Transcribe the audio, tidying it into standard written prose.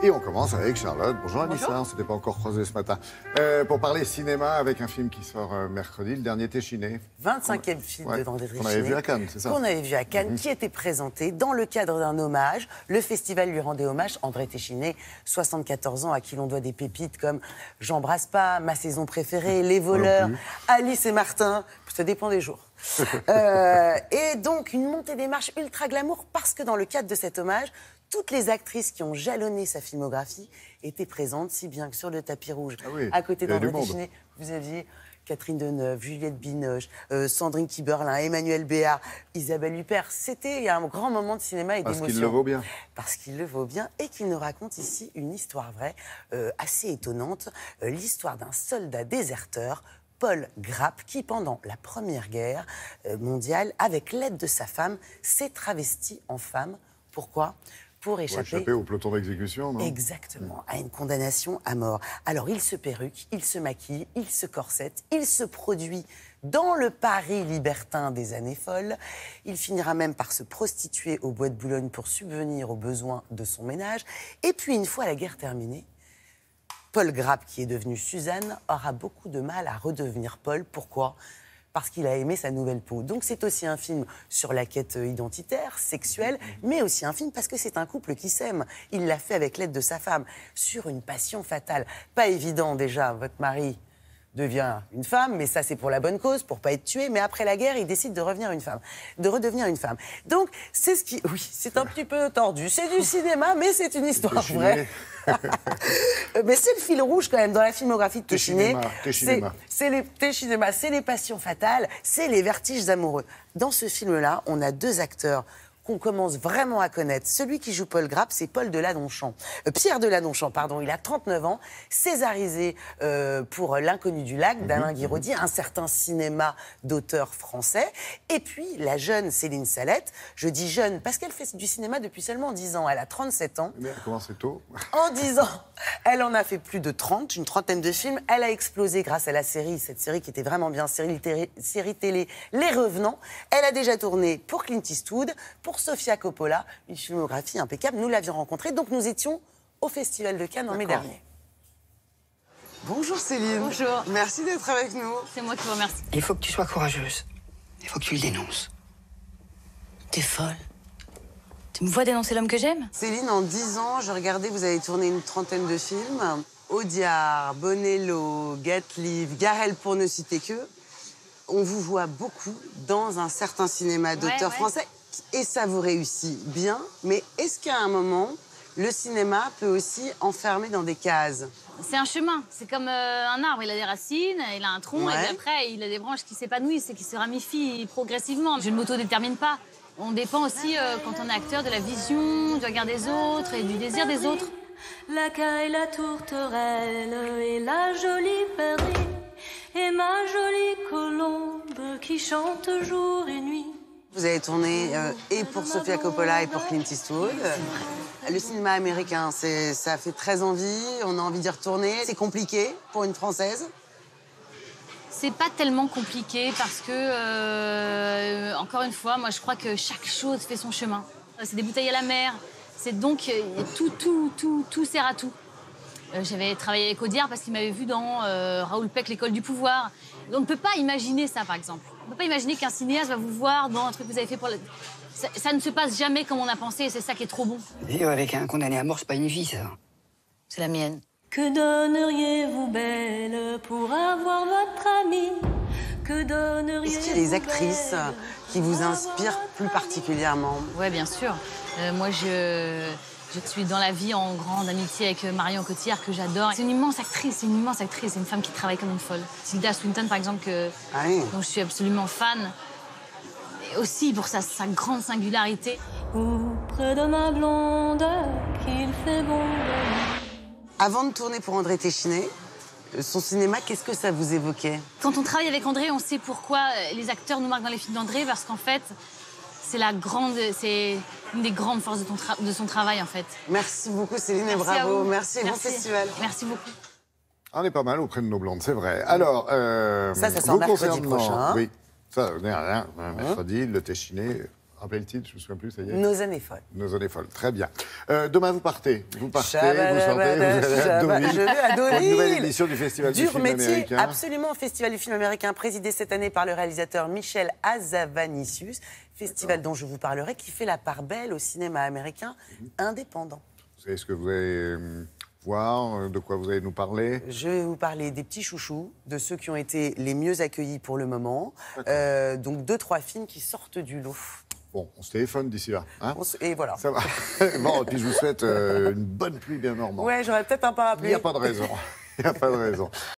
Et on commence avec Charlotte. Bonjour Anissa, on ne s'était pas encore croisés ce matin. Pour parler cinéma avec un film qui sort mercredi, Le Dernier Téchiné. 25e film de André Téchiné. Qu'on avait vu à Cannes, c'est ça? Qu'on avait vu à Cannes, qui était présenté dans le cadre d'un hommage. Le festival lui rendait hommage. André Téchiné, 74 ans, à qui l'on doit des pépites comme J'embrasse pas, Ma saison préférée, Les voleurs, Alice et Martin. Ça dépend des jours. Et donc, une montée des marches ultra glamour, parce que dans le cadre de cet hommage, toutes les actrices qui ont jalonné sa filmographie étaient présentes, si bien que sur le tapis rouge, à côté d'André Téchiné, vous aviez Catherine Deneuve, Juliette Binoche, Sandrine Kiberlin, Emmanuel Béard, Isabelle Huppert. C'était un grand moment de cinéma et d'émotion. Parce qu'il le vaut bien. Parce qu'il le vaut bien et qu'il nous raconte ici une histoire vraie, assez étonnante, l'histoire d'un soldat déserteur, Paul Grapp, qui, pendant la Première Guerre mondiale, avec l'aide de sa femme, s'est travesti en femme. Pourquoi ? Pour échapper au peloton d'exécution, non? Exactement, à une condamnation à mort. Alors, il se perruque, il se maquille, il se corsette, il se produit dans le Paris libertin des années folles. Il finira même par se prostituer au Bois de Boulogne pour subvenir aux besoins de son ménage. Et puis, une fois la guerre terminée, Paul Grapp, qui est devenu Suzanne, aura beaucoup de mal à redevenir Paul. Pourquoi ? Parce qu'il a aimé sa nouvelle peau. Donc c'est aussi un film sur la quête identitaire, sexuelle, mais aussi un film parce que c'est un couple qui s'aime. Il l'a fait avec l'aide de sa femme, sur une passion fatale. Pas évident déjà, votre mari devient une femme, mais ça c'est pour la bonne cause, pour pas être tué, mais après la guerre, il décide de redevenir une femme. Donc c'est ce qui... Oui, c'est un petit peu tordu, c'est du cinéma, mais c'est une histoire vraie. Mais c'est le fil rouge quand même dans la filmographie de Téchiné. C'est les passions fatales, c'est les vertiges amoureux. Dans ce film-là, on a deux acteurs qu'on commence vraiment à connaître. Celui qui joue Paul Grapp, c'est Pierre Deladonchamp, pardon. Il a 39 ans, césarisé pour L'Inconnu du lac d'Alain Guiraudy, un certain cinéma d'auteur français. Et puis, la jeune Céline Salette, je dis jeune parce qu'elle fait du cinéma depuis seulement 10 ans. Elle a 37 ans. Mais elle commence tôt. En 10 ans, elle en a fait plus de 30, une trentaine de films. Elle a explosé grâce à cette série qui était vraiment bien, série télé Les Revenants. Elle a déjà tourné pour Clint Eastwood, pour Sofia Coppola, une filmographie impeccable. Nous l'avions rencontrée, donc nous étions au Festival de Cannes en mai dernier. Bonjour Céline. Bonjour. Merci d'être avec nous. C'est moi qui vous remercie. Il faut que tu sois courageuse. Il faut que tu le dénonces. T'es folle. Tu me vois dénoncer l'homme que j'aime? Céline, en 10 ans, je regardais, vous avez tourné une trentaine de films. Audiard, Bonello, Gatliff, Garel pour ne citer que. On vous voit beaucoup dans un certain cinéma d'auteur français. Et ça vous réussit bien, mais est-ce qu'à un moment, le cinéma peut aussi enfermer dans des cases? C'est un chemin, c'est comme un arbre, il a des racines, il a un tronc, et puis après, il a des branches qui s'épanouissent et qui se ramifient progressivement. Je ne m'autodétermine pas. On dépend aussi, quand on est acteur, de la vision, du regard des autres et du désir des autres. La caille, la tourterelle et la jolie perdrix et ma jolie colombe qui chante jour et nuit. Vous avez tourné et pour Sofia Coppola et pour Clint Eastwood. Le cinéma américain, ça fait très envie, on a envie d'y retourner. C'est compliqué pour une Française? C'est pas tellement compliqué parce que, encore une fois, moi je crois que chaque chose fait son chemin. C'est des bouteilles à la mer, c'est donc tout sert à tout. J'avais travaillé avec Audiard parce qu'il m'avait vu dans Raoul Peck, L'école du pouvoir. On ne peut pas imaginer ça, par exemple. On ne peut pas imaginer qu'un cinéaste va vous voir dans un truc que vous avez fait pour... Ça ne se passe jamais comme on a pensé et c'est ça qui est trop bon. Vivre avec un condamné à mort, c'est pas une vie, ça. C'est la mienne. Que donneriez-vous, belle, pour avoir votre amie? Que donneriez-vous? Est-ce qu'il y a des actrices qui vous inspirent plus particulièrement? Oui, bien sûr. Moi, je suis dans la vie en grande amitié avec Marion Cotillard, que j'adore. C'est une immense actrice, c'est une femme qui travaille comme une folle. Tilda Swinton, par exemple, dont je suis absolument fan. Et aussi pour sa grande singularité. Ou près de ma blonde, qu'il fait bon. Avant de tourner pour André Téchiné, son cinéma, qu'est-ce que ça vous évoquait? Quand on travaille avec André, on sait pourquoi les acteurs nous marquent dans les films d'André, parce qu'en fait, c'est une des grandes forces de son travail, en fait. Merci beaucoup, Céline, et bravo. Merci, bon festival. Merci beaucoup. On est pas mal auprès de nos blondes, c'est vrai. Alors, ça sort mercredi prochain. Oui, ça, rien. Mercredi, Le Téchiné, Rappelez le titre, je ne me souviens plus, ça y est. Nos années folles. Nos années folles, très bien. Demain, vous partez. Vous partez, vous sortez, vous allez à Deauville. Je vais à Pour une Deauville. nouvelle édition du Festival du Dur film métier, américain. absolument. Festival du film américain présidé cette année par le réalisateur Michel Hazanavicius. Festival dont je vous parlerai, qui fait la part belle au cinéma américain indépendant. Vous savez ce que vous allez voir, de quoi vous allez nous parler? Je vais vous parler des petits chouchous, de ceux qui ont été les mieux accueillis pour le moment. Donc 2-3 films qui sortent du lot. Bon, on se téléphone d'ici là. Hein, Et voilà. ça va. Bon, et puis je vous souhaite une bonne pluie bien normande. Ouais, j'aurais peut-être un parapluie. Il n'y a pas de raison. Il n'y a pas de raison.